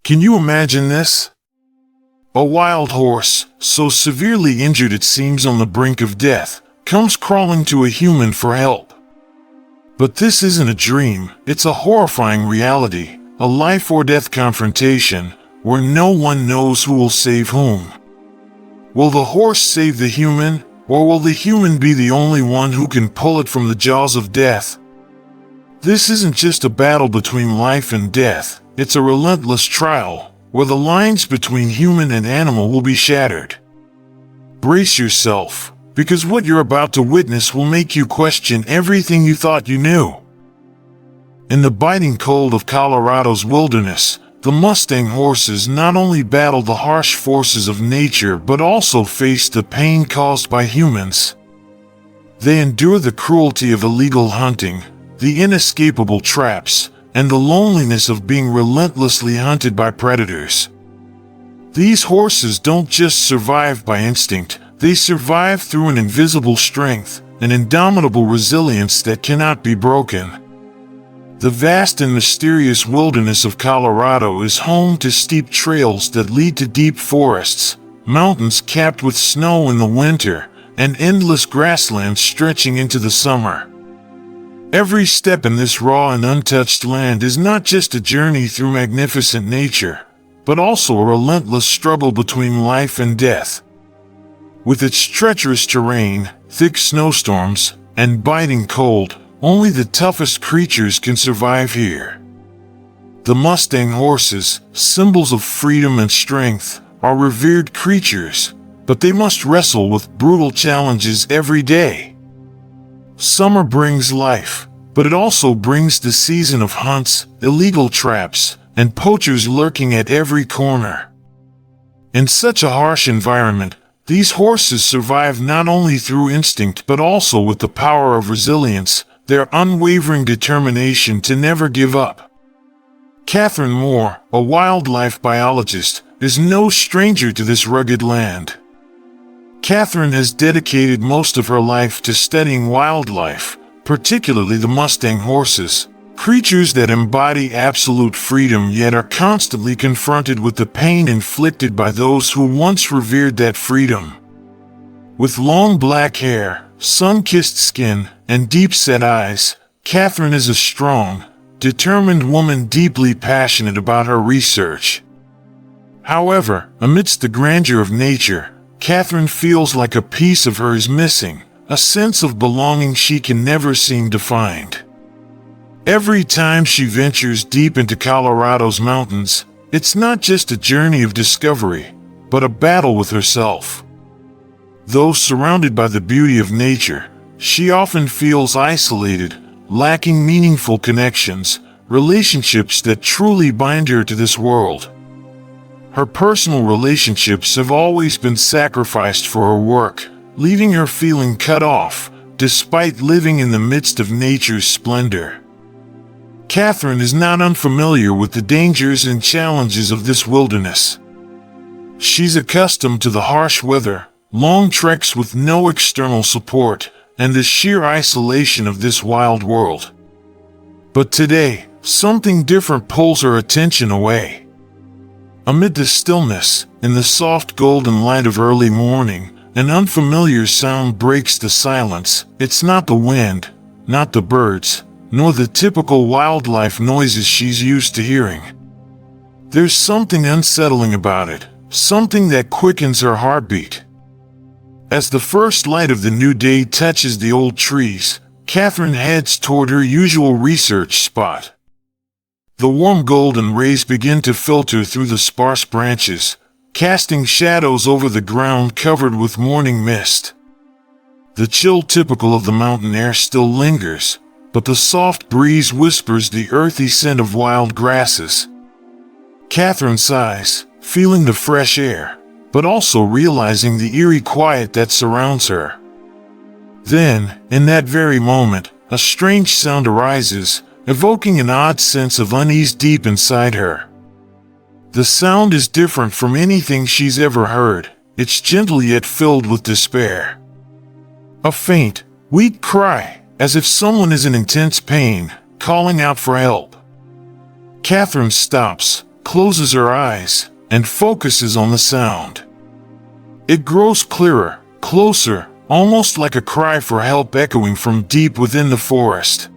Can you imagine this? A wild horse, so severely injured it seems on the brink of death, comes crawling to a human for help. But this isn't a dream, it's a horrifying reality, a life or death confrontation, where no one knows who will save whom. Will the horse save the human, or will the human be the only one who can pull it from the jaws of death? This isn't just a battle between life and death, it's a relentless trial, where the lines between human and animal will be shattered. Brace yourself, because what you're about to witness will make you question everything you thought you knew. In the biting cold of Colorado's wilderness, the Mustang horses not only battle the harsh forces of nature but also face the pain caused by humans. They endure the cruelty of illegal hunting, the inescapable traps, and the loneliness of being relentlessly hunted by predators. These horses don't just survive by instinct, they survive through an invisible strength, an indomitable resilience that cannot be broken. The vast and mysterious wilderness of Colorado is home to steep trails that lead to deep forests, mountains capped with snow in the winter, and endless grasslands stretching into the summer. Every step in this raw and untouched land is not just a journey through magnificent nature, but also a relentless struggle between life and death. With its treacherous terrain, thick snowstorms, and biting cold, only the toughest creatures can survive here. The Mustang horses, symbols of freedom and strength, are revered creatures, but they must wrestle with brutal challenges every day. Summer brings life, but it also brings the season of hunts, illegal traps, and poachers lurking at every corner. In such a harsh environment, these horses survive not only through instinct but also with the power of resilience, their unwavering determination to never give up. Catherine Moore, a wildlife biologist, is no stranger to this rugged land. Catherine has dedicated most of her life to studying wildlife, particularly the Mustang horses, creatures that embody absolute freedom yet are constantly confronted with the pain inflicted by those who once revered that freedom. With long black hair, sun-kissed skin, and deep-set eyes, Catherine is a strong, determined woman deeply passionate about her research. However, amidst the grandeur of nature, Catherine feels like a piece of her is missing, a sense of belonging she can never seem to find. Every time she ventures deep into Colorado's mountains, it's not just a journey of discovery, but a battle with herself. Though surrounded by the beauty of nature, she often feels isolated, lacking meaningful connections, relationships that truly bind her to this world. Her personal relationships have always been sacrificed for her work, leaving her feeling cut off, despite living in the midst of nature's splendor. Catherine is not unfamiliar with the dangers and challenges of this wilderness. She's accustomed to the harsh weather, long treks with no external support, and the sheer isolation of this wild world. But today, something different pulls her attention away. Amid the stillness, in the soft golden light of early morning, an unfamiliar sound breaks the silence. It's not the wind, not the birds, nor the typical wildlife noises she's used to hearing. There's something unsettling about it, something that quickens her heartbeat. As the first light of the new day touches the old trees, Catherine heads toward her usual research spot. The warm golden rays begin to filter through the sparse branches, casting shadows over the ground covered with morning mist. The chill typical of the mountain air still lingers, but the soft breeze whispers the earthy scent of wild grasses. Catherine sighs, feeling the fresh air, but also realizing the eerie quiet that surrounds her. Then, in that very moment, a strange sound arises, evoking an odd sense of unease deep inside her. The sound is different from anything she's ever heard. It's gentle yet filled with despair. A faint, weak cry, as if someone is in intense pain, calling out for help. Catherine stops, closes her eyes, and focuses on the sound. It grows clearer, closer, almost like a cry for help echoing from deep within the forest.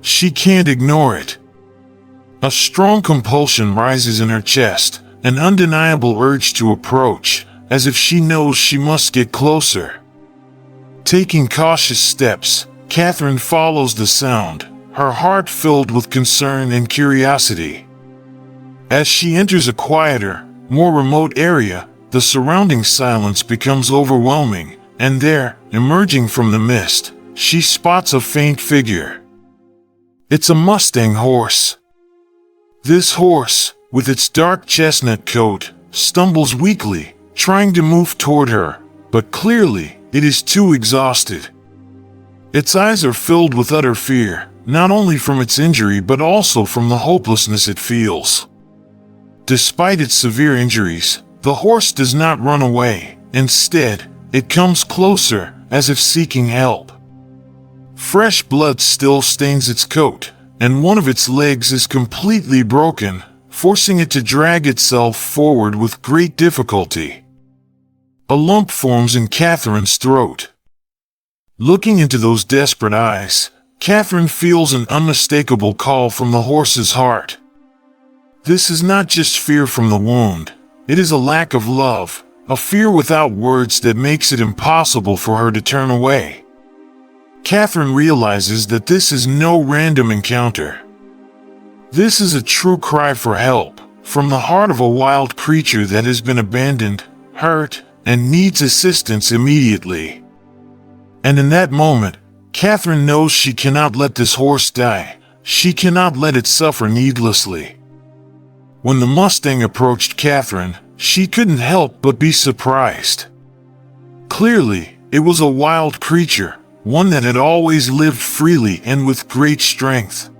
She can't ignore it. A strong compulsion rises in her chest, an undeniable urge to approach, as if she knows she must get closer. Taking cautious steps, Catherine follows the sound, her heart filled with concern and curiosity. As she enters a quieter, more remote area, the surrounding silence becomes overwhelming, and there, emerging from the mist, she spots a faint figure. It's a Mustang horse. This horse, with its dark chestnut coat, stumbles weakly, trying to move toward her, but clearly, it is too exhausted. Its eyes are filled with utter fear, not only from its injury but also from the hopelessness it feels. Despite its severe injuries, the horse does not run away. Instead, it comes closer, as if seeking help. Fresh blood still stains its coat, and one of its legs is completely broken, forcing it to drag itself forward with great difficulty. A lump forms in Catherine's throat. Looking into those desperate eyes, Catherine feels an unmistakable call from the horse's heart. This is not just fear from the wound, it is a lack of love, a fear without words that makes it impossible for her to turn away. Catherine realizes that this is no random encounter. This is a true cry for help, from the heart of a wild creature that has been abandoned, hurt, and needs assistance immediately. And in that moment, Catherine knows she cannot let this horse die. She cannot let it suffer needlessly. When the Mustang approached Catherine, she couldn't help but be surprised. Clearly, it was a wild creature, one that had always lived freely and with great strength.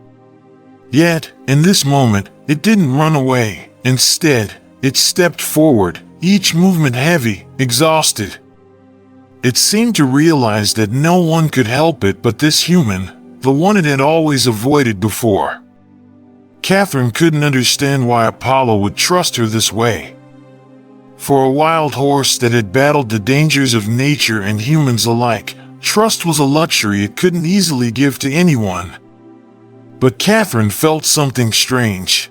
Yet, in this moment, it didn't run away. Instead, it stepped forward, each movement heavy, exhausted. It seemed to realize that no one could help it but this human, the one it had always avoided before. Catherine couldn't understand why Apollo would trust her this way. For a wild horse that had battled the dangers of nature and humans alike, trust was a luxury it couldn't easily give to anyone. But Catherine felt something strange.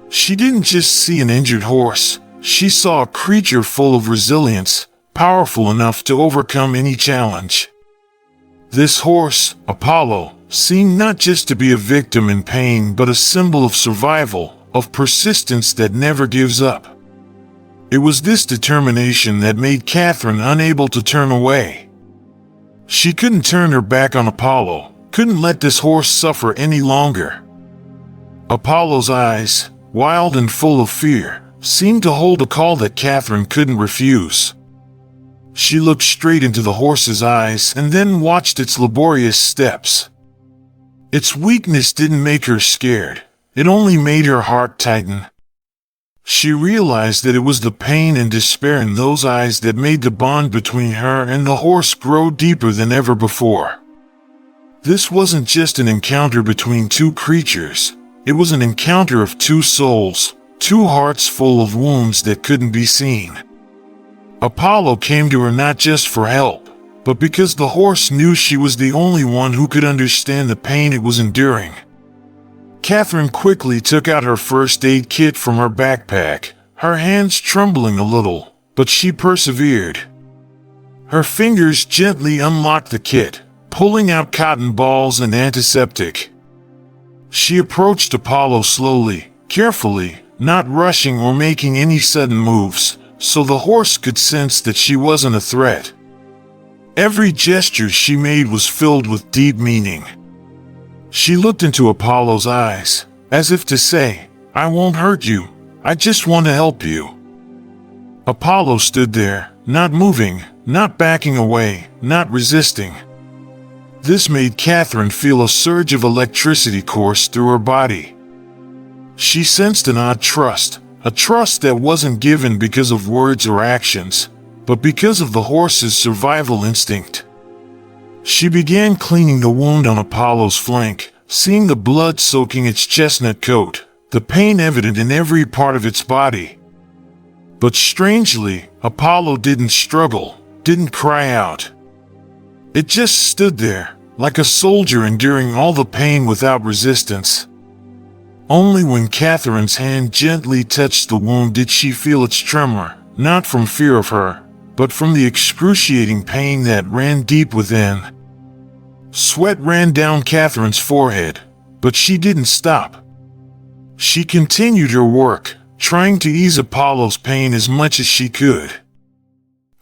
She didn't just see an injured horse, she saw a creature full of resilience, powerful enough to overcome any challenge. This horse, Apollo, seemed not just to be a victim in pain but a symbol of survival, of persistence that never gives up. It was this determination that made Catherine unable to turn away. She couldn't turn her back on Apollo, couldn't let this horse suffer any longer. Apollo's eyes, wild and full of fear, seemed to hold a call that Catherine couldn't refuse. She looked straight into the horse's eyes and then watched its laborious steps. Its weakness didn't make her scared, it only made her heart tighten. She realized that it was the pain and despair in those eyes that made the bond between her and the horse grow deeper than ever before. This wasn't just an encounter between two creatures, it was an encounter of two souls, two hearts full of wounds that couldn't be seen. Apollo came to her not just for help, but because the horse knew she was the only one who could understand the pain it was enduring. Catherine quickly took out her first aid kit from her backpack, her hands trembling a little, but she persevered. Her fingers gently unlocked the kit, pulling out cotton balls and antiseptic. She approached Apollo slowly, carefully, not rushing or making any sudden moves, so the horse could sense that she wasn't a threat. Every gesture she made was filled with deep meaning. She looked into Apollo's eyes, as if to say, "I won't hurt you, I just want to help you." Apollo stood there, not moving, not backing away, not resisting. This made Catherine feel a surge of electricity course through her body. She sensed an odd trust, a trust that wasn't given because of words or actions, but because of the horse's survival instinct. She began cleaning the wound on Apollo's flank, seeing the blood soaking its chestnut coat, the pain evident in every part of its body. But strangely, Apollo didn't struggle, didn't cry out. It just stood there, like a soldier enduring all the pain without resistance. Only when Catherine's hand gently touched the wound did she feel its tremor, not from fear of her, but from the excruciating pain that ran deep within. Sweat ran down Catherine's forehead, but she didn't stop. She continued her work, trying to ease Apollo's pain as much as she could.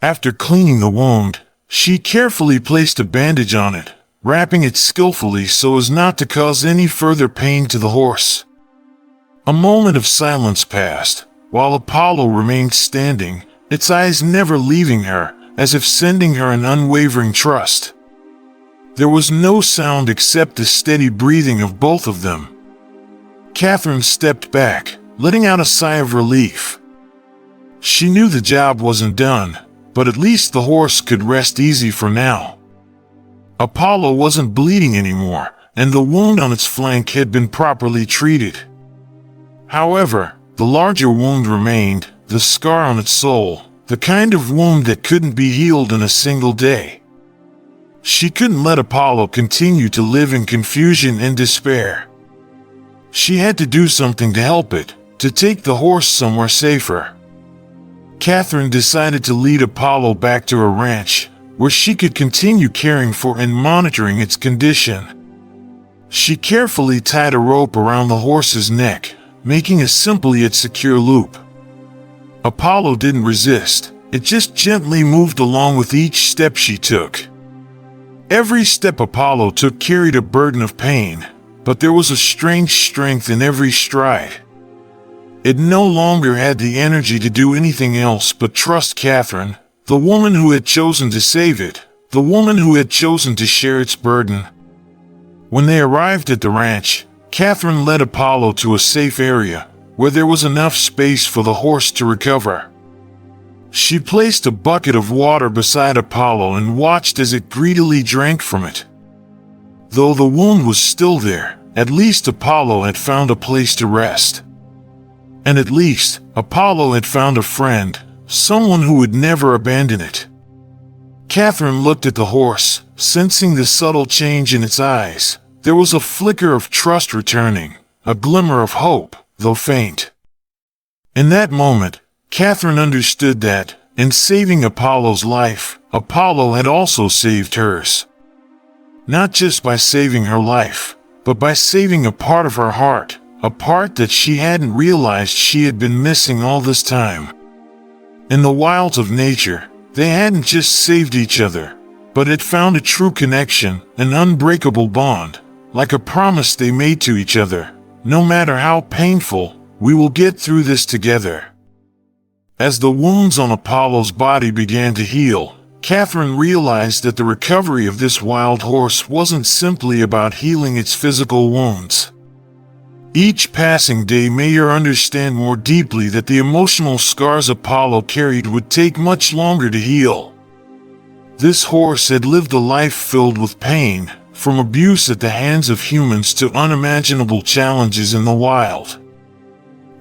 After cleaning the wound, she carefully placed a bandage on it, wrapping it skillfully so as not to cause any further pain to the horse. A moment of silence passed, while Apollo remained standing, its eyes never leaving her, as if sending her an unwavering trust. There was no sound except the steady breathing of both of them. Catherine stepped back, letting out a sigh of relief. She knew the job wasn't done, but at least the horse could rest easy for now. Apollo wasn't bleeding anymore, and the wound on its flank had been properly treated. However, the larger wound remained, the scar on its soul, the kind of wound that couldn't be healed in a single day. She couldn't let Apollo continue to live in confusion and despair. She had to do something to help it, to take the horse somewhere safer. Catherine decided to lead Apollo back to her ranch, where she could continue caring for and monitoring its condition. She carefully tied a rope around the horse's neck, making a simple yet secure loop. Apollo didn't resist, it just gently moved along with each step she took. Every step Apollo took carried a burden of pain, but there was a strange strength in every stride. It no longer had the energy to do anything else but trust Catherine, the woman who had chosen to save it, the woman who had chosen to share its burden. When they arrived at the ranch, Catherine led Apollo to a safe area, where there was enough space for the horse to recover. She placed a bucket of water beside Apollo and watched as it greedily drank from it. Though the wound was still there, at least Apollo had found a place to rest. And at least, Apollo had found a friend, someone who would never abandon it. Catherine looked at the horse, sensing the subtle change in its eyes. There was a flicker of trust returning, a glimmer of hope, though faint. In that moment, Catherine understood that, in saving Apollo's life, Apollo had also saved hers. Not just by saving her life, but by saving a part of her heart, a part that she hadn't realized she had been missing all this time. In the wilds of nature, they hadn't just saved each other, but had found a true connection, an unbreakable bond, like a promise they made to each other. No matter how painful, we will get through this together. As the wounds on Apollo's body began to heal, Catherine realized that the recovery of this wild horse wasn't simply about healing its physical wounds. Each passing day made her understand more deeply that the emotional scars Apollo carried would take much longer to heal. This horse had lived a life filled with pain, from abuse at the hands of humans to unimaginable challenges in the wild.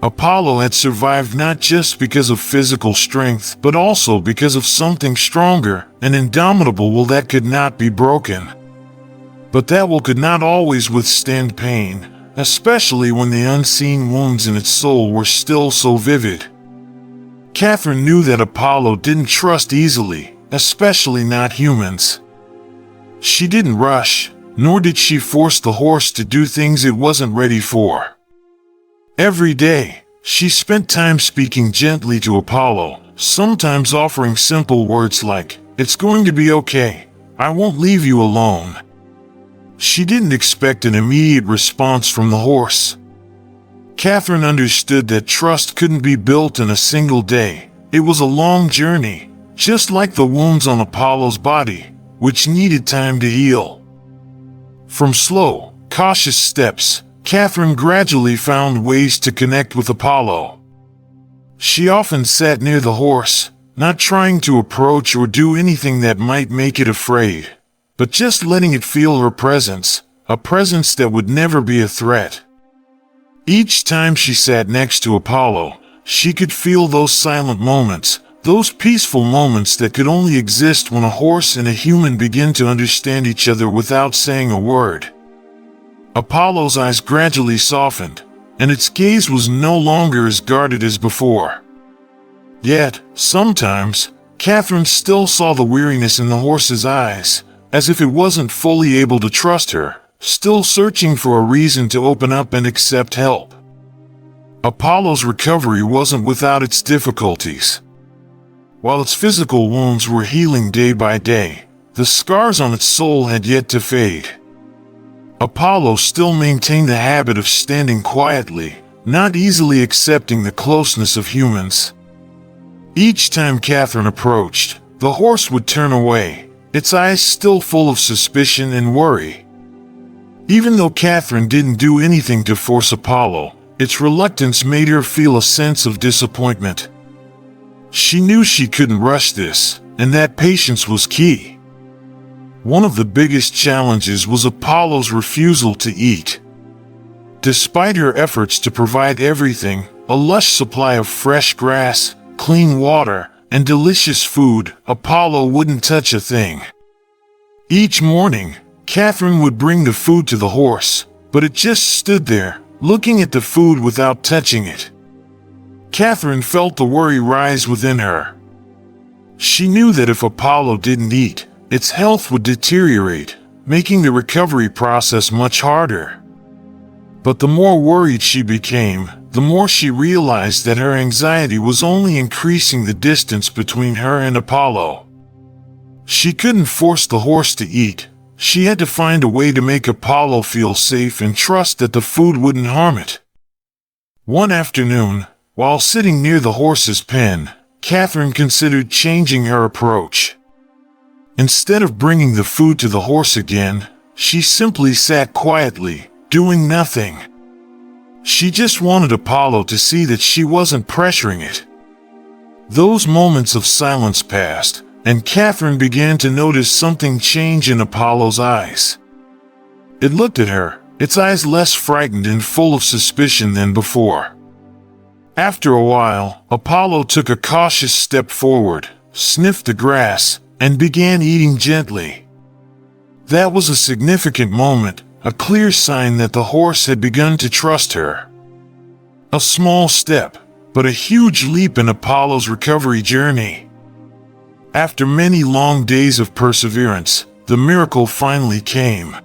Apollo had survived not just because of physical strength, but also because of something stronger and indomitable will that could not be broken. But that will could not always withstand pain, especially when the unseen wounds in its soul were still so vivid. Catherine knew that Apollo didn't trust easily, especially not humans. She didn't rush, nor did she force the horse to do things it wasn't ready for. Every day, she spent time speaking gently to Apollo, sometimes offering simple words like, "It's going to be okay. I won't leave you alone." She didn't expect an immediate response from the horse. Catherine understood that trust couldn't be built in a single day. It was a long journey, just like the wounds on Apollo's body, which needed time to heal. From slow, cautious steps, Catherine gradually found ways to connect with Apollo. She often sat near the horse, not trying to approach or do anything that might make it afraid, but just letting it feel her presence, a presence that would never be a threat. Each time she sat next to Apollo, she could feel those silent moments, those peaceful moments that could only exist when a horse and a human begin to understand each other without saying a word. Apollo's eyes gradually softened, and its gaze was no longer as guarded as before. Yet, sometimes, Catherine still saw the weariness in the horse's eyes, as if it wasn't fully able to trust her, still searching for a reason to open up and accept help. Apollo's recovery wasn't without its difficulties. While its physical wounds were healing day by day, the scars on its soul had yet to fade. Apollo still maintained the habit of standing quietly, not easily accepting the closeness of humans. Each time Catherine approached, the horse would turn away, its eyes still full of suspicion and worry. Even though Catherine didn't do anything to force Apollo, its reluctance made her feel a sense of disappointment. She knew she couldn't rush this, and that patience was key. One of the biggest challenges was Apollo's refusal to eat. Despite her efforts to provide everything, a lush supply of fresh grass, clean water, and delicious food, Apollo wouldn't touch a thing. Each morning, Catherine would bring the food to the horse, but it just stood there, looking at the food without touching it. Catherine felt the worry rise within her. She knew that if Apollo didn't eat, its health would deteriorate, making the recovery process much harder. But the more worried she became, the more she realized that her anxiety was only increasing the distance between her and Apollo. She couldn't force the horse to eat. She had to find a way to make Apollo feel safe and trust that the food wouldn't harm it. One afternoon, while sitting near the horse's pen, Catherine considered changing her approach. Instead of bringing the food to the horse again, she simply sat quietly, doing nothing. She just wanted Apollo to see that she wasn't pressuring it. Those moments of silence passed, and Catherine began to notice something change in Apollo's eyes. It looked at her, its eyes less frightened and full of suspicion than before. After a while, Apollo took a cautious step forward, sniffed the grass, and began eating gently. That was a significant moment, a clear sign that the horse had begun to trust her. A small step, but a huge leap in Apollo's recovery journey. After many long days of perseverance, the miracle finally came.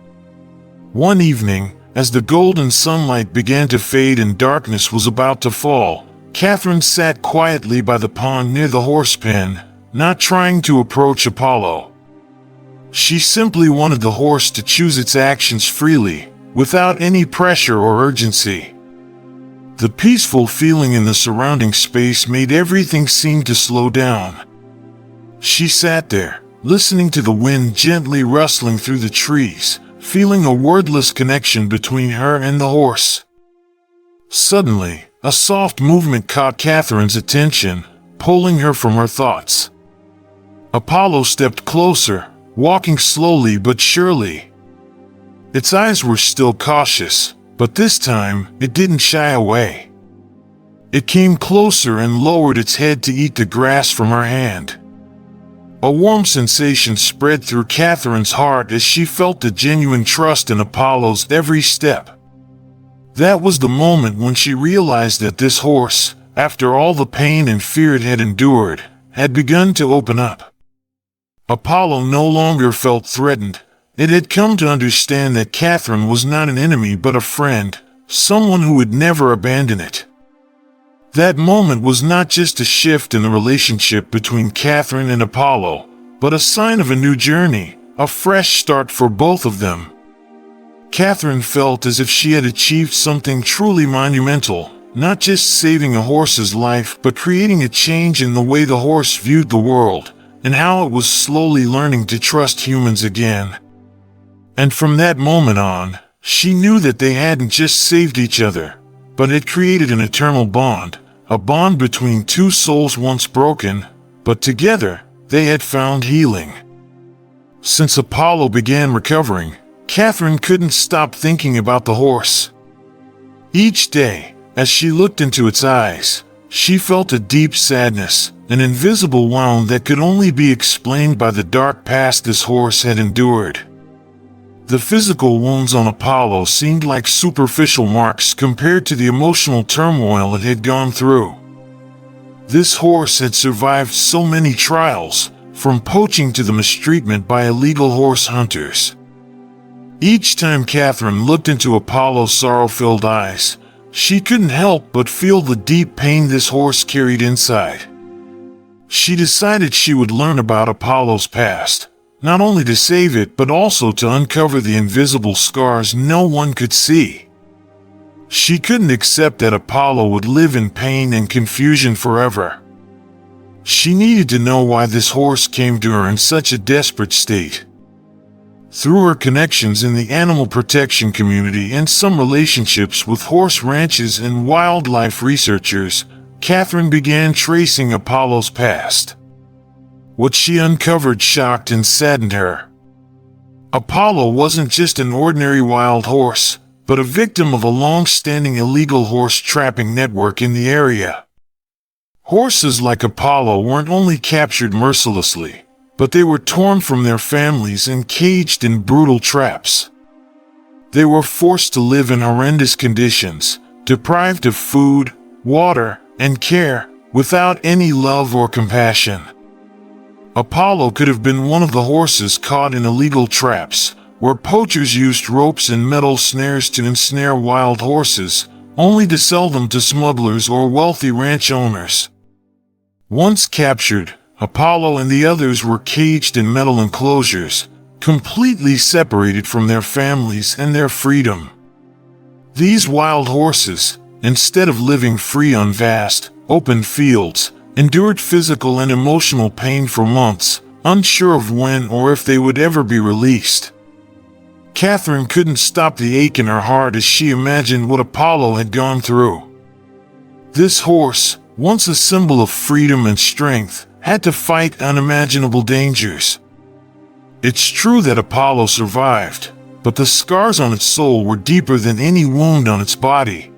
One evening, as the golden sunlight began to fade and darkness was about to fall, Catherine sat quietly by the pond near the horse pen, not trying to approach Apollo. She simply wanted the horse to choose its actions freely, without any pressure or urgency. The peaceful feeling in the surrounding space made everything seem to slow down. She sat there, listening to the wind gently rustling through the trees, feeling a wordless connection between her and the horse. Suddenly, a soft movement caught Catherine's attention, pulling her from her thoughts. Apollo stepped closer, walking slowly but surely. Its eyes were still cautious, but this time it didn't shy away. It came closer and lowered its head to eat the grass from her hand. A warm sensation spread through Catherine's heart as she felt the genuine trust in Apollo's every step. That was the moment when she realized that this horse, after all the pain and fear it had endured, had begun to open up. Apollo no longer felt threatened. It had come to understand that Catherine was not an enemy but a friend, someone who would never abandon it. That moment was not just a shift in the relationship between Catherine and Apollo, but a sign of a new journey, a fresh start for both of them. Catherine felt as if she had achieved something truly monumental, not just saving a horse's life but creating a change in the way the horse viewed the world, and how it was slowly learning to trust humans again. And from that moment on, she knew that they hadn't just saved each other, but had created an eternal bond, a bond between two souls once broken, but together they had found healing. Since Apollo began recovering, Catherine couldn't stop thinking about the horse. Each day, as she looked into its eyes, she felt a deep sadness, an invisible wound that could only be explained by the dark past this horse had endured. The physical wounds on Apollo seemed like superficial marks compared to the emotional turmoil it had gone through. This horse had survived so many trials, from poaching to the mistreatment by illegal horse hunters. Each time Catherine looked into Apollo's sorrow-filled eyes, she couldn't help but feel the deep pain this horse carried inside. She decided she would learn about Apollo's past, not only to save it but also to uncover the invisible scars no one could see. She couldn't accept that Apollo would live in pain and confusion forever. She needed to know why this horse came to her in such a desperate state. Through her connections in the animal protection community and some relationships with horse ranches and wildlife researchers, Catherine began tracing Apollo's past. What she uncovered shocked and saddened her. Apollo wasn't just an ordinary wild horse, but a victim of a long-standing illegal horse trapping network in the area. Horses like Apollo weren't only captured mercilessly, but they were torn from their families and caged in brutal traps. They were forced to live in horrendous conditions, deprived of food, water, and care, without any love or compassion. Apollo could have been one of the horses caught in illegal traps, where poachers used ropes and metal snares to ensnare wild horses, only to sell them to smugglers or wealthy ranch owners. Once captured, Apollo and the others were caged in metal enclosures, completely separated from their families and their freedom. These wild horses, instead of living free on vast, open fields, endured physical and emotional pain for months, unsure of when or if they would ever be released. Catherine couldn't stop the ache in her heart as she imagined what Apollo had gone through. This horse, once a symbol of freedom and strength, had to fight unimaginable dangers. It's true that Apollo survived, but the scars on its soul were deeper than any wound on its body.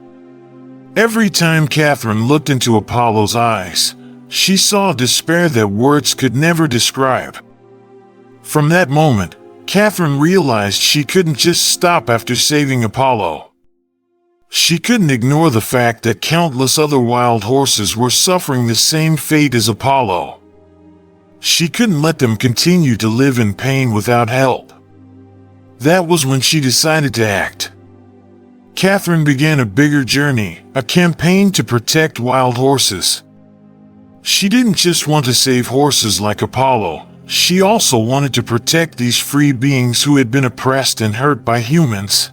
Every time Catherine looked into Apollo's eyes, she saw despair that words could never describe. From that moment, Catherine realized she couldn't just stop after saving Apollo. She couldn't ignore the fact that countless other wild horses were suffering the same fate as Apollo. She couldn't let them continue to live in pain without help. That was when she decided to act. Catherine began a bigger journey, a campaign to protect wild horses. She didn't just want to save horses like Apollo, she also wanted to protect these free beings who had been oppressed and hurt by humans.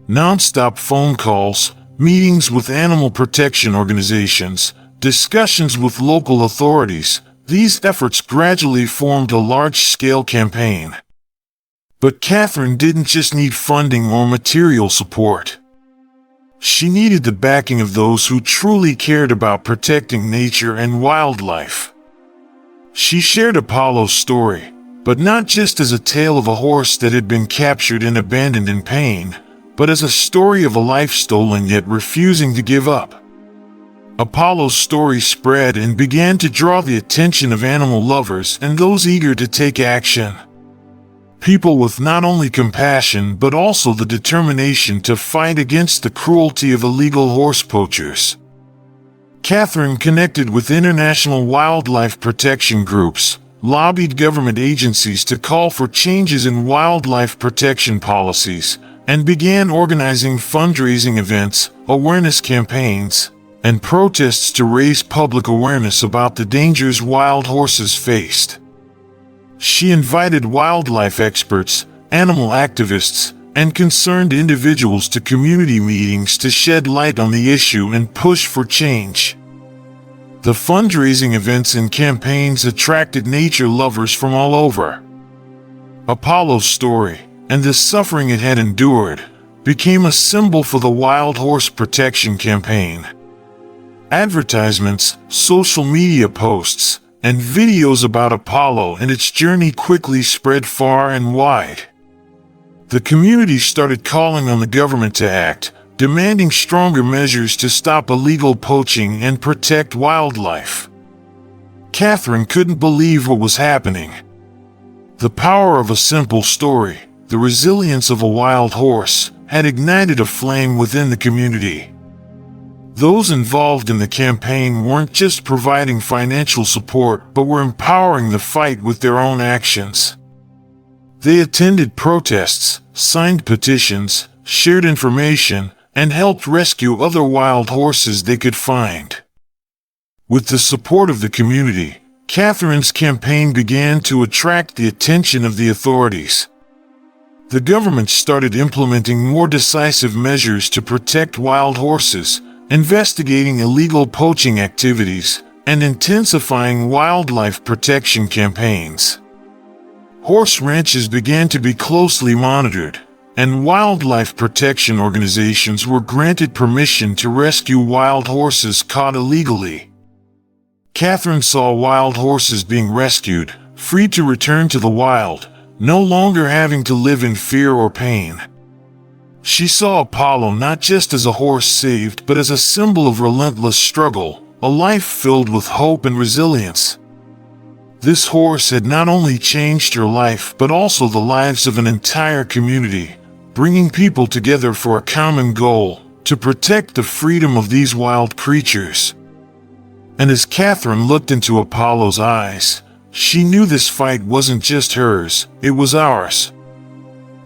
Non-stop phone calls, meetings with animal protection organizations, discussions with local authorities, these efforts gradually formed a large-scale campaign. But Catherine didn't just need funding or material support. She needed the backing of those who truly cared about protecting nature and wildlife. She shared Apollo's story, but not just as a tale of a horse that had been captured and abandoned in pain, but as a story of a life stolen yet refusing to give up. Apollo's story spread and began to draw the attention of animal lovers and those eager to take action. People with not only compassion but also the determination to fight against the cruelty of illegal horse poachers. Catherine connected with international wildlife protection groups, lobbied government agencies to call for changes in wildlife protection policies, and began organizing fundraising events, awareness campaigns, and protests to raise public awareness about the dangers wild horses faced. She invited wildlife experts, animal activists, and concerned individuals to community meetings to shed light on the issue and push for change. The fundraising events and campaigns attracted nature lovers from all over. Apollo's story, and the suffering it had endured, became a symbol for the Wild Horse Protection Campaign. Advertisements, social media posts, and videos about Apollo and its journey quickly spread far and wide. The community started calling on the government to act, demanding stronger measures to stop illegal poaching and protect wildlife. Catherine couldn't believe what was happening. The power of a simple story, the resilience of a wild horse, had ignited a flame within the community. Those involved in the campaign weren't just providing financial support, but were empowering the fight with their own actions. They attended protests, signed petitions, shared information, and helped rescue other wild horses they could find. With the support of the community, Catherine's campaign began to attract the attention of the authorities. The government started implementing more decisive measures to protect wild horses, investigating illegal poaching activities, and intensifying wildlife protection campaigns. Horse ranches began to be closely monitored, and wildlife protection organizations were granted permission to rescue wild horses caught illegally. Catherine saw wild horses being rescued, free to return to the wild, no longer having to live in fear or pain. She saw Apollo not just as a horse saved, but as a symbol of relentless struggle, a life filled with hope and resilience. This horse had not only changed her life, but also the lives of an entire community, bringing people together for a common goal, to protect the freedom of these wild creatures. And as Catherine looked into Apollo's eyes, she knew this fight wasn't just hers, it was ours.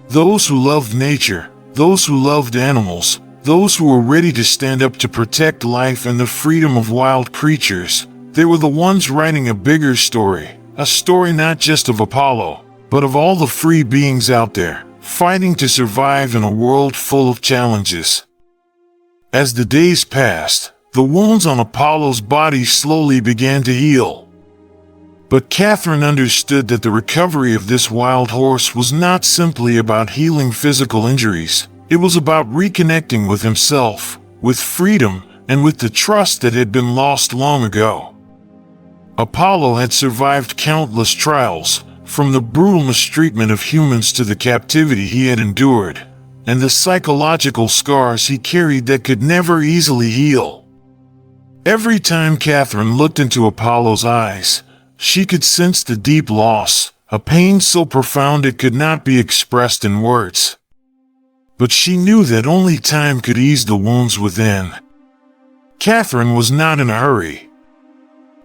Those who loved nature, those who loved animals, those who were ready to stand up to protect life and the freedom of wild creatures, they were the ones writing a bigger story, a story not just of Apollo, but of all the free beings out there, fighting to survive in a world full of challenges. As the days passed, the wounds on Apollo's body slowly began to heal. But Catherine understood that the recovery of this wild horse was not simply about healing physical injuries. It was about reconnecting with himself, with freedom, and with the trust that had been lost long ago. Apollo had survived countless trials, from the brutal mistreatment of humans to the captivity he had endured, and the psychological scars he carried that could never easily heal. Every time Catherine looked into Apollo's eyes, she could sense the deep loss, a pain so profound it could not be expressed in words. But she knew that only time could ease the wounds within. Catherine was not in a hurry.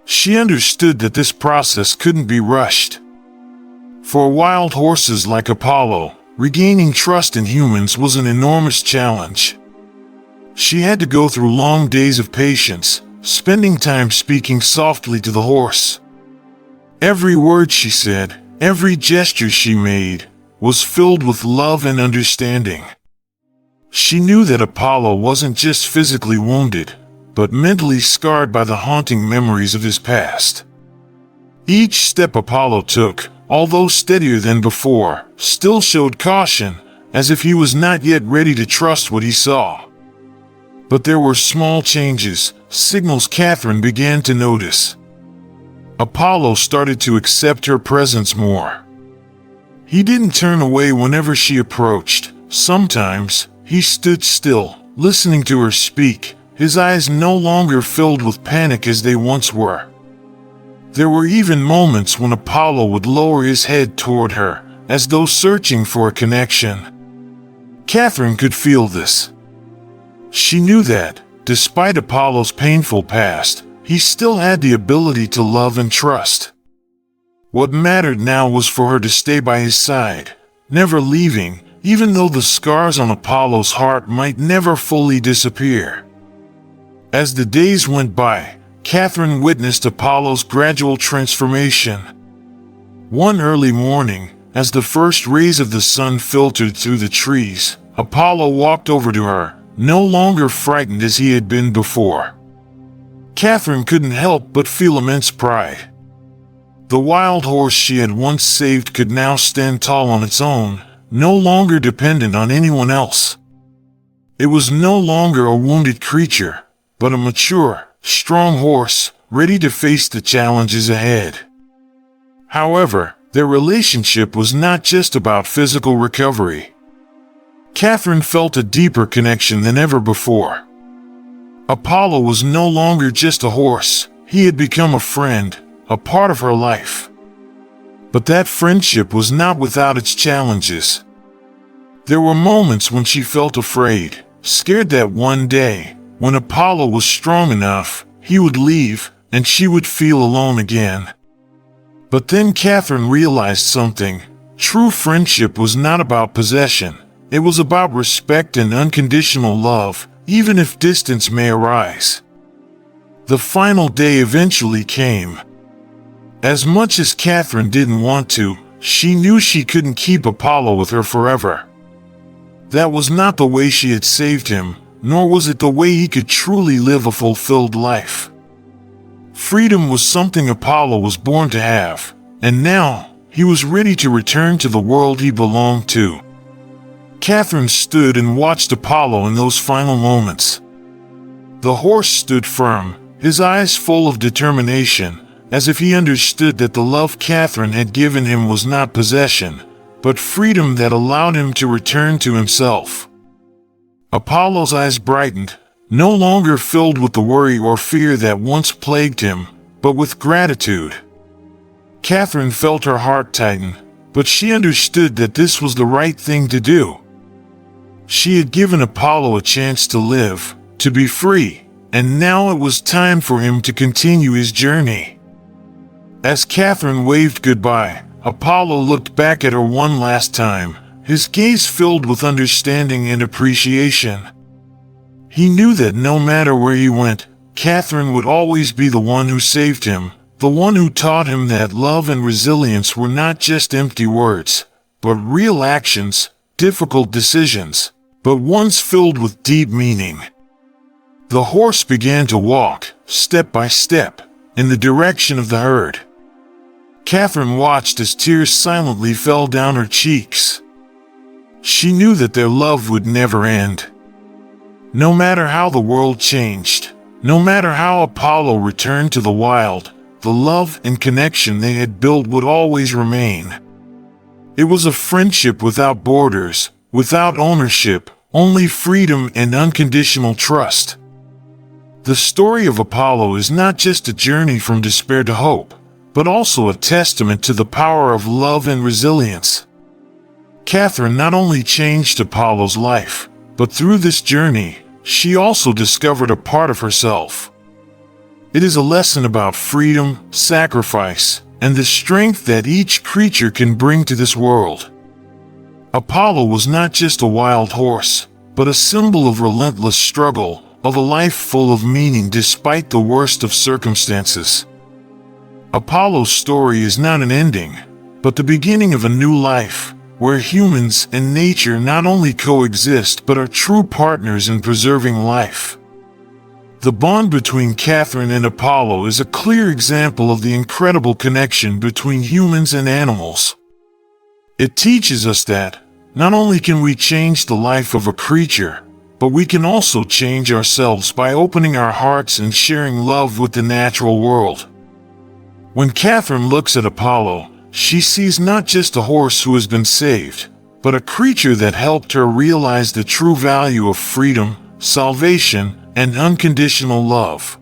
She understood that this process couldn't be rushed. For wild horses like Apollo, regaining trust in humans was an enormous challenge. She had to go through long days of patience, spending time speaking softly to the horse. Every word she said, every gesture she made, was filled with love and understanding. She knew that Apollo wasn't just physically wounded, but mentally scarred by the haunting memories of his past. Each step Apollo took, although steadier than before, still showed caution, as if he was not yet ready to trust what he saw. But there were small changes, signals Catherine began to notice. Apollo started to accept her presence more. He didn't turn away whenever she approached. Sometimes, he stood still, listening to her speak, his eyes no longer filled with panic as they once were. There were even moments when Apollo would lower his head toward her, as though searching for a connection. Catherine could feel this. She knew that, despite Apollo's painful past, he still had the ability to love and trust. What mattered now was for her to stay by his side, never leaving, even though the scars on Apollo's heart might never fully disappear. As the days went by, Catherine witnessed Apollo's gradual transformation. One early morning, as the first rays of the sun filtered through the trees, Apollo walked over to her, no longer frightened as he had been before. Catherine couldn't help but feel immense pride. The wild horse she had once saved could now stand tall on its own, no longer dependent on anyone else. It was no longer a wounded creature, but a mature, strong horse, ready to face the challenges ahead. However, their relationship was not just about physical recovery. Catherine felt a deeper connection than ever before. Apollo was no longer just a horse. He had become a friend, a part of her life. But that friendship was not without its challenges. There were moments when she felt afraid, scared that one day, when Apollo was strong enough, he would leave, and she would feel alone again. But then Catherine realized something. True friendship was not about possession. It was about respect and unconditional love, even if distance may arise. The final day eventually came. As much as Catherine didn't want to, she knew she couldn't keep Apollo with her forever. That was not the way she had saved him, nor was it the way he could truly live a fulfilled life. Freedom was something Apollo was born to have, and now he was ready to return to the world he belonged to. Catherine stood and watched Apollo in those final moments. The horse stood firm, his eyes full of determination, as if he understood that the love Catherine had given him was not possession, but freedom that allowed him to return to himself. Apollo's eyes brightened, no longer filled with the worry or fear that once plagued him, but with gratitude. Catherine felt her heart tighten, but she understood that this was the right thing to do. She had given Apollo a chance to live, to be free, and now it was time for him to continue his journey. As Catherine waved goodbye, Apollo looked back at her one last time, his gaze filled with understanding and appreciation. He knew that no matter where he went, Catherine would always be the one who saved him, the one who taught him that love and resilience were not just empty words, but real actions, difficult decisions, but ones filled with deep meaning. The horse began to walk, step by step, in the direction of the herd. Catherine watched as tears silently fell down her cheeks. She knew that their love would never end. No matter how the world changed, no matter how Apollo returned to the wild, the love and connection they had built would always remain. It was a friendship without borders, without ownership, only freedom and unconditional trust. The story of Apollo is not just a journey from despair to hope, but also a testament to the power of love and resilience. Catherine not only changed Apollo's life, but through this journey, she also discovered a part of herself. It is a lesson about freedom, sacrifice, and the strength that each creature can bring to this world. Apollo was not just a wild horse, but a symbol of relentless struggle, of a life full of meaning despite the worst of circumstances. Apollo's story is not an ending, but the beginning of a new life, where humans and nature not only coexist but are true partners in preserving life. The bond between Catherine and Apollo is a clear example of the incredible connection between humans and animals. It teaches us that, not only can we change the life of a creature, but we can also change ourselves by opening our hearts and sharing love with the natural world. When Catherine looks at Apollo, she sees not just a horse who has been saved, but a creature that helped her realize the true value of freedom, salvation, and unconditional love.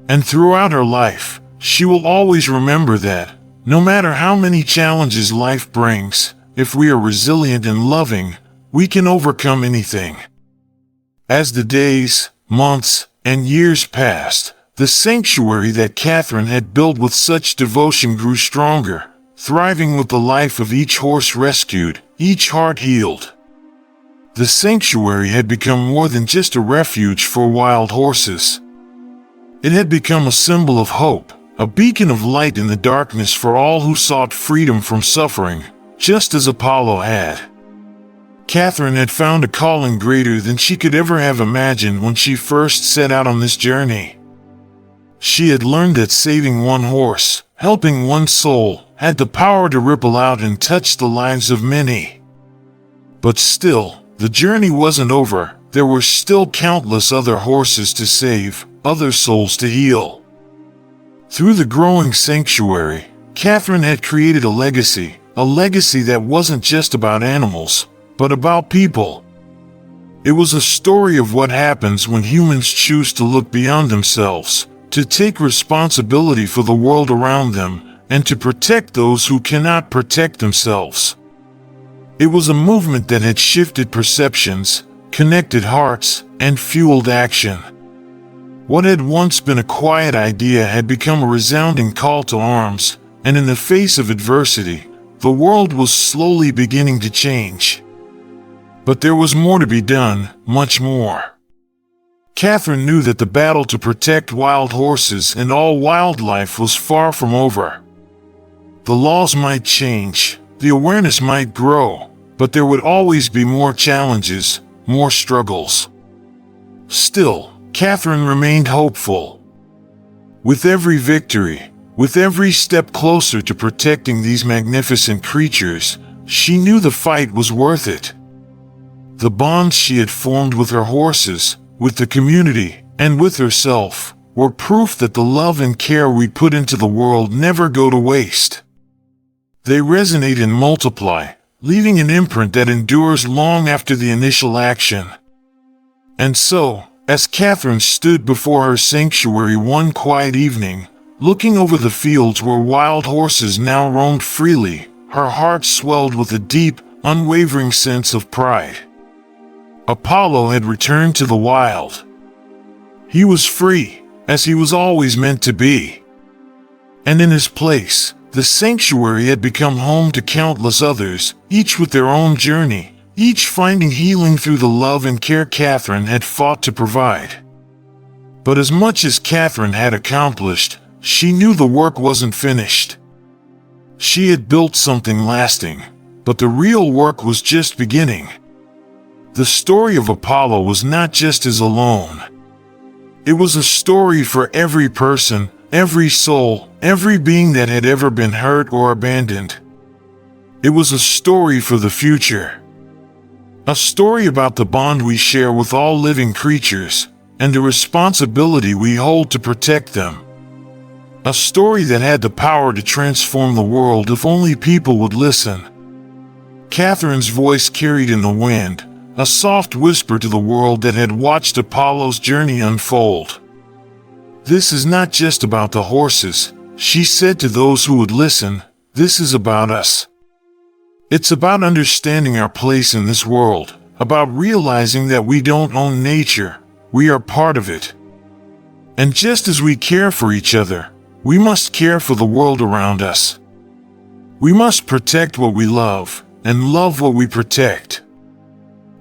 And throughout her life, she will always remember that, no matter how many challenges life brings, if we are resilient and loving, we can overcome anything. As the days, months, and years passed, the sanctuary that Catherine had built with such devotion grew stronger, thriving with the life of each horse rescued, each heart healed. The sanctuary had become more than just a refuge for wild horses. It had become a symbol of hope, a beacon of light in the darkness for all who sought freedom from suffering, just as Apollo had. Catherine had found a calling greater than she could ever have imagined when she first set out on this journey. She had learned that saving one horse, helping one soul, had the power to ripple out and touch the lives of many. But still, the journey wasn't over. There were still countless other horses to save, other souls to heal. Through the growing sanctuary, Catherine had created a legacy that wasn't just about animals, but about people, It was a story of what happens when humans choose to look beyond themselves, to take responsibility for the world around them, and to protect those who cannot protect themselves. It was a movement that had shifted perceptions, connected hearts, and fueled action. What had once been a quiet idea had become a resounding call to arms, and in the face of adversity, the world was slowly beginning to change. But there was more to be done, much more. Catherine knew that the battle to protect wild horses and all wildlife was far from over. The laws might change, the awareness might grow, but there would always be more challenges, more struggles. Still, Catherine remained hopeful. With every victory, with every step closer to protecting these magnificent creatures, she knew the fight was worth it. The bonds she had formed with her horses, with the community, and with herself, were proof that the love and care we put into the world never go to waste. They resonate and multiply, leaving an imprint that endures long after the initial action. And so, as Catherine stood before her sanctuary one quiet evening, looking over the fields where wild horses now roamed freely, her heart swelled with a deep, unwavering sense of pride. Apollo had returned to the wild. He was free, as he was always meant to be. And in his place, the sanctuary had become home to countless others, each with their own journey, each finding healing through the love and care Catherine had fought to provide. But as much as Catherine had accomplished, she knew the work wasn't finished. She had built something lasting, but the real work was just beginning. The story of Apollo was not just his alone. It was a story for every person, every soul, every being that had ever been hurt or abandoned. It was a story for the future. A story about the bond we share with all living creatures, and the responsibility we hold to protect them. A story that had the power to transform the world if only people would listen. Catherine's voice carried in the wind, a soft whisper to the world that had watched Apollo's journey unfold. "This is not just about the horses," she said to those who would listen, "this is about us. It's about understanding our place in this world, about realizing that we don't own nature, we are part of it. And just as we care for each other, we must care for the world around us. We must protect what we love, and love what we protect."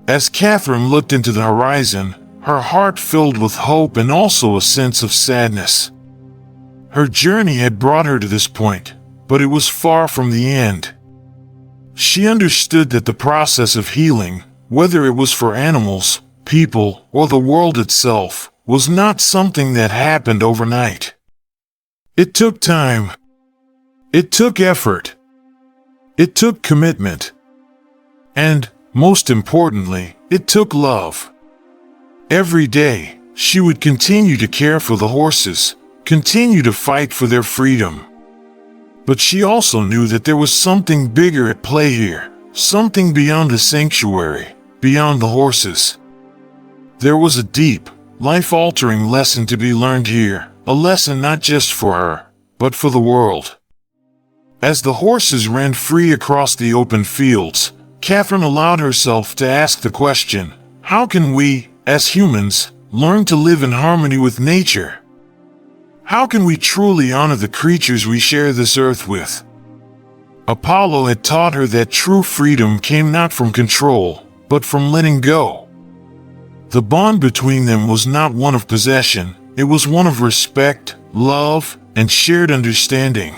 As Catherine looked into the horizon, her heart filled with hope and also a sense of sadness. Her journey had brought her to this point, but it was far from the end. She understood that the process of healing, whether it was for animals, people, or the world itself, was not something that happened overnight. It took time. It took effort. It took commitment. And, most importantly, it took love. Every day, she would continue to care for the horses, continue to fight for their freedom. But she also knew that there was something bigger at play here, something beyond the sanctuary, beyond the horses. There was a deep, life-altering lesson to be learned here, a lesson not just for her, but for the world. As the horses ran free across the open fields, Catherine allowed herself to ask the question, how can we, as humans, learn to live in harmony with nature? How can we truly honor the creatures we share this earth with? Apollo had taught her that true freedom came not from control, but from letting go. The bond between them was not one of possession, it was one of respect, love, and shared understanding.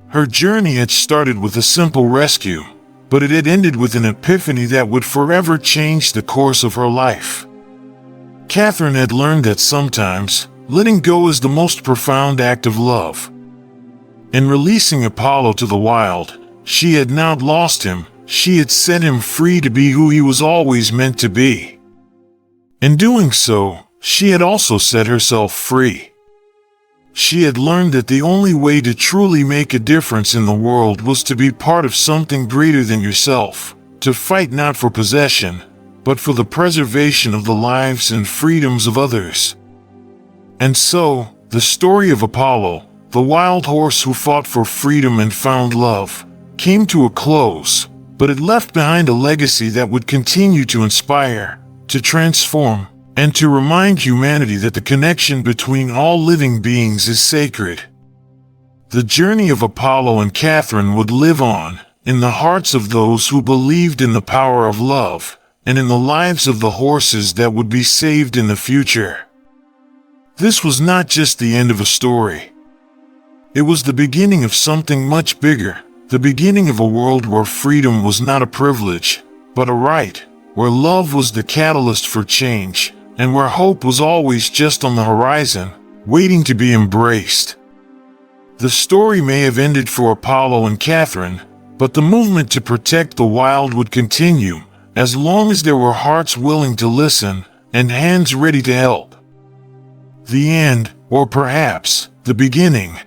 Her journey had started with a simple rescue, but it had ended with an epiphany that would forever change the course of her life. Catherine had learned that sometimes, letting go is the most profound act of love. In releasing Apollo to the wild, she had not lost him, she had set him free to be who he was always meant to be. In doing so, she had also set herself free. She had learned that the only way to truly make a difference in the world was to be part of something greater than yourself, to fight not for possession, but for the preservation of the lives and freedoms of others. And so, the story of Apollo, the wild horse who fought for freedom and found love, came to a close, but it left behind a legacy that would continue to inspire, to transform, and to remind humanity that the connection between all living beings is sacred. The journey of Apollo and Catherine would live on, in the hearts of those who believed in the power of love, and in the lives of the horses that would be saved in the future. This was not just the end of a story. It was the beginning of something much bigger, the beginning of a world where freedom was not a privilege, but a right, where love was the catalyst for change, and where hope was always just on the horizon, waiting to be embraced. The story may have ended for Apollo and Catherine, but the movement to protect the wild would continue, as long as there were hearts willing to listen, and hands ready to help. The end, or perhaps, the beginning,